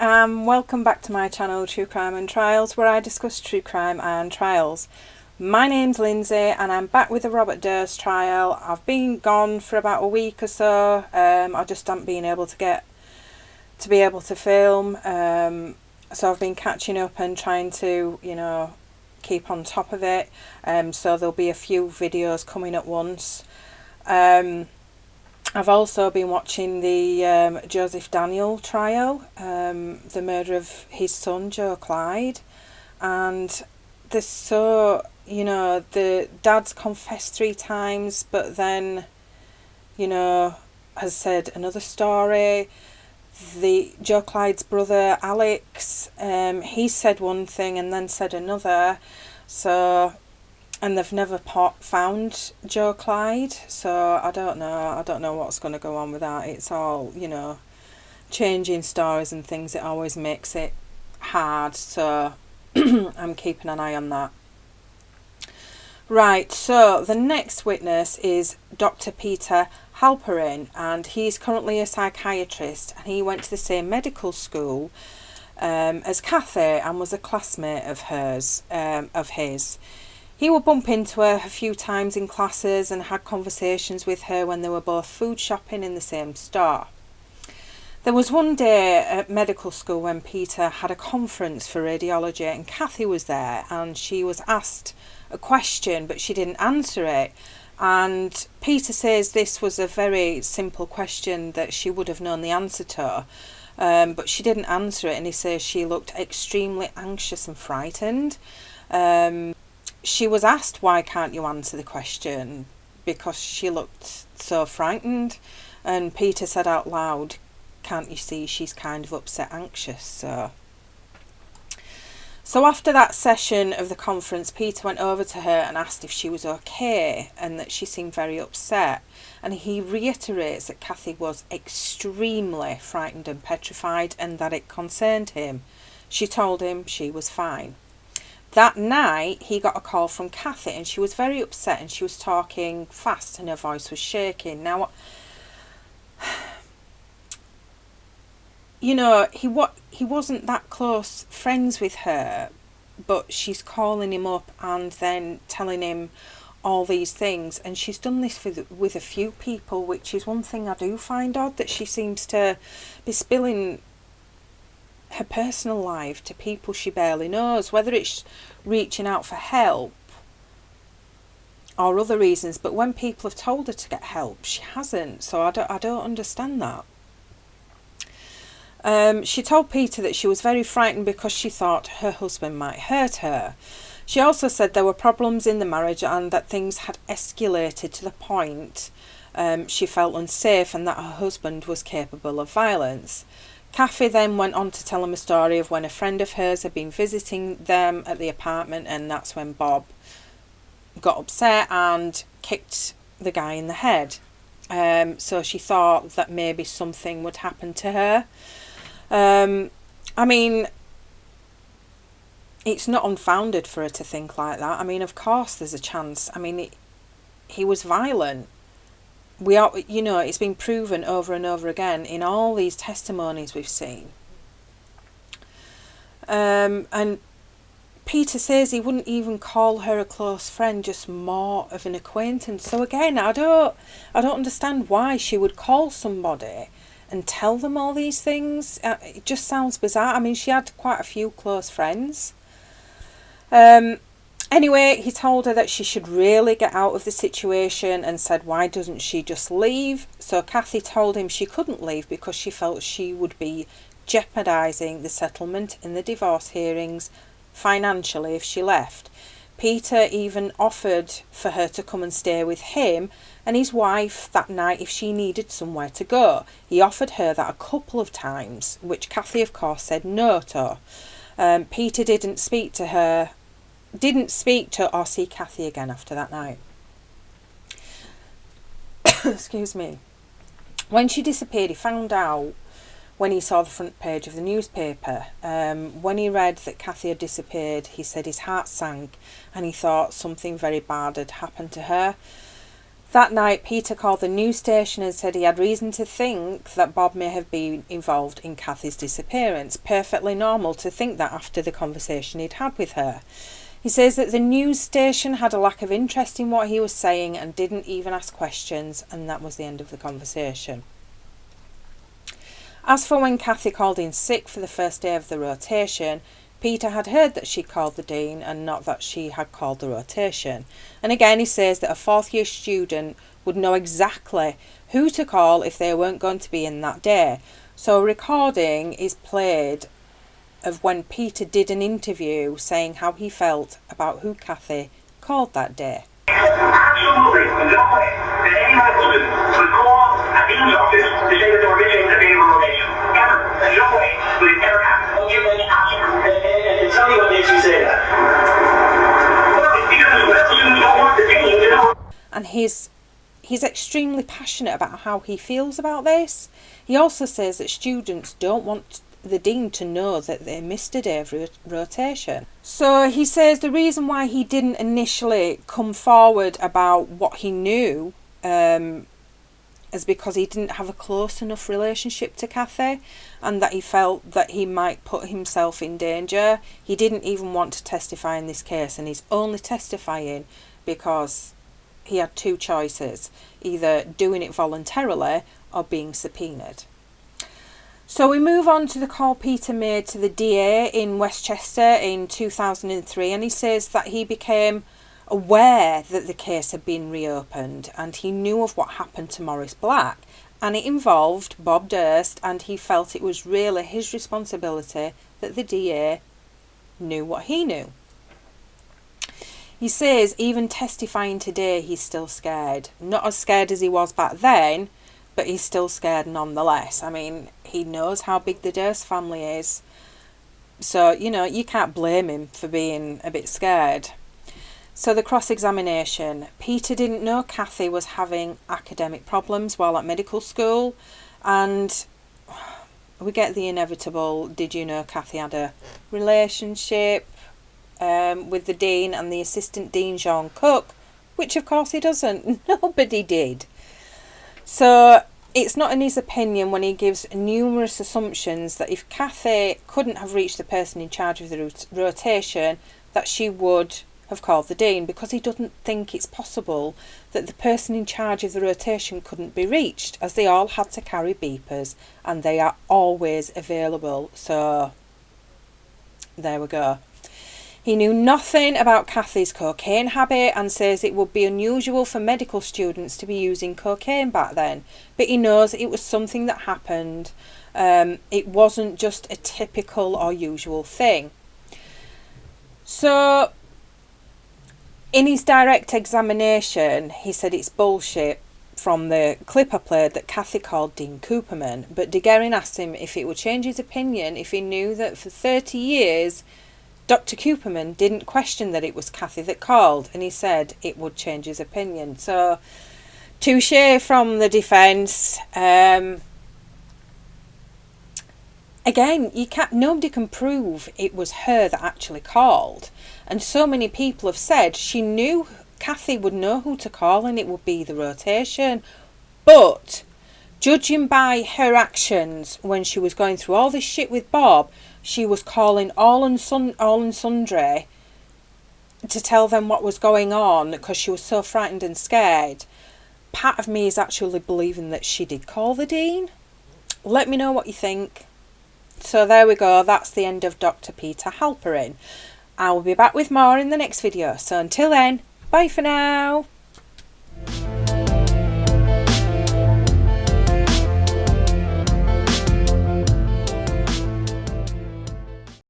Welcome back to my channel True Crime and Trials, where I discuss true crime and trials. My name's Lindsay and I'm back with the Robert Durst trial. I've been gone for about a week or so. I just haven't been able to be able to film, so I've been catching up and trying to, keep on top of it. So there'll be a few videos coming at once. I've also been watching the Joseph Daniel trial, the murder of his son Joe Clyde, and there's the dad's confessed 3 times, but then has said another story. The Joe Clyde's brother Alex, he said one thing and then said another, and they've never found Joe Clyde, so I don't know what's going to go on with that. It's all, changing stories and things. It always makes it hard, so I'm keeping an eye on that. Right, so the next witness is Dr. Peter Halperin, and he's currently a psychiatrist, and he went to the same medical school as Kathy and was a classmate of his. He would bump into her a few times in classes and had conversations with her when they were both food shopping in the same store. There was one day at medical school when Peter had a conference for radiology and Kathy was there, and she was asked a question but she didn't answer it. And Peter says this was a very simple question that she would have known the answer to, but she didn't answer it, and he says she looked extremely anxious and frightened. She was asked, why can't you answer the question? Because she looked so frightened. And Peter said out loud, can't you see she's kind of upset, anxious? So after that session of the conference, Peter went over to her and asked if she was okay and that she seemed very upset. And he reiterates that Kathy was extremely frightened and petrified and that it concerned him. She told him she was fine. That night, he got a call from Kathy and she was very upset and she was talking fast and her voice was shaking. Now, he wasn't that close friends with her, but she's calling him up and then telling him all these things. And she's done this with a few people, which is one thing I do find odd, that she seems to be spilling her personal life to people she barely knows, whether it's reaching out for help or other reasons. But when people have told her to get help, she hasn't. So I don't understand that. She told Peter that she was very frightened because she thought her husband might hurt her. She also said there were problems in the marriage and that things had escalated to the point she felt unsafe and that her husband was capable of violence. Kathy then went on to tell him a story of when a friend of hers had been visiting them at the apartment, and that's when Bob got upset and kicked the guy in the head. So she thought that maybe something would happen to her. I mean, it's not unfounded for her to think like that. I mean, of course there's a chance. I mean, he was violent. It's been proven over and over again in all these testimonies we've seen. And Peter says he wouldn't even call her a close friend, just more of an acquaintance. So again, I don't understand why she would call somebody and tell them all these things. It just sounds bizarre. I mean, she had quite a few close friends. Anyway, he told her that she should really get out of the situation and said, why doesn't she just leave? So Kathy told him she couldn't leave because she felt she would be jeopardising the settlement in the divorce hearings financially if she left. Peter even offered for her to come and stay with him and his wife that night if she needed somewhere to go. He offered her that a couple of times, which Kathy, of course, said no to. Peter didn't speak to or see Kathy again after that night. Excuse me. When she disappeared, he found out when he saw the front page of the newspaper. When he read that Kathy had disappeared, he said his heart sank and he thought something very bad had happened to her. That night, Peter called the news station and said he had reason to think that Bob may have been involved in Kathy's disappearance. Perfectly normal to think that after the conversation he'd had with her. He says that the news station had a lack of interest in what he was saying and didn't even ask questions, and that was the end of the conversation. As for when Kathy called in sick for the first day of the rotation, Peter had heard that she called the dean and not that she had called the rotation. And again he says that a fourth year student would know exactly who to call if they weren't going to be in that day. So a recording is played of when Peter did an interview saying how he felt about who Kathy called that day. Absolutely no way that any medical student would call a dean's office to say that they were missing a day of rotation. Ever. No way would it ever happen. And tell me what makes you say that. Well, it's because medical students don't want the dean to know. And he's extremely passionate about how he feels about this. He also says that students don't want the dean to know that they missed a day of rotation. So he says the reason why he didn't initially come forward about what he knew is because he didn't have a close enough relationship to Kathy, and that he felt that he might put himself in danger. He didn't even want to testify in this case, and he's only testifying because he had two choices, either doing it voluntarily or being subpoenaed. So we move on to the call Peter made to the DA in Westchester in 2003, and he says that he became aware that the case had been reopened and he knew of what happened to Maurice Black, and it involved Bob Durst, and he felt it was really his responsibility that the DA knew what he knew. He says even testifying today he's still scared. Not as scared as he was back then, but he's still scared nonetheless. I mean, he knows how big the Durst family is. So, you know, you can't blame him for being a bit scared. So the cross-examination. Peter didn't know Kathy was having academic problems while at medical school. And we get the inevitable, did you know Kathy had a relationship with the dean and the assistant dean, Jean Cook? Which of course he doesn't. Nobody did. So it's not in his opinion when he gives numerous assumptions that if Kathy couldn't have reached the person in charge of the rotation, that she would have called the dean, because he doesn't think it's possible that the person in charge of the rotation couldn't be reached, as they all had to carry beepers and they are always available. So there we go. He knew nothing about Kathy's cocaine habit and says it would be unusual for medical students to be using cocaine back then, but he knows it was something that happened. It wasn't just a typical or usual thing. So in his direct examination, he said it's bullshit from the clip I played that Kathy called Dean Cooperman, but De Guerin asked him if it would change his opinion if he knew that for 30 years Dr. Cooperman didn't question that it was Kathy that called, and he said it would change his opinion. So, touche from the defence. Again, nobody can prove it was her that actually called, and so many people have said she knew Kathy would know who to call and it would be the rotation. But judging by her actions when she was going through all this shit with Bob, she was calling all and sundry to tell them what was going on because she was so frightened and scared. Part of me is actually believing that she did call the dean. Let me know what you think. So there we go. That's the end of Dr. Peter Halperin. I will be back with more in the next video. So until then, bye for now.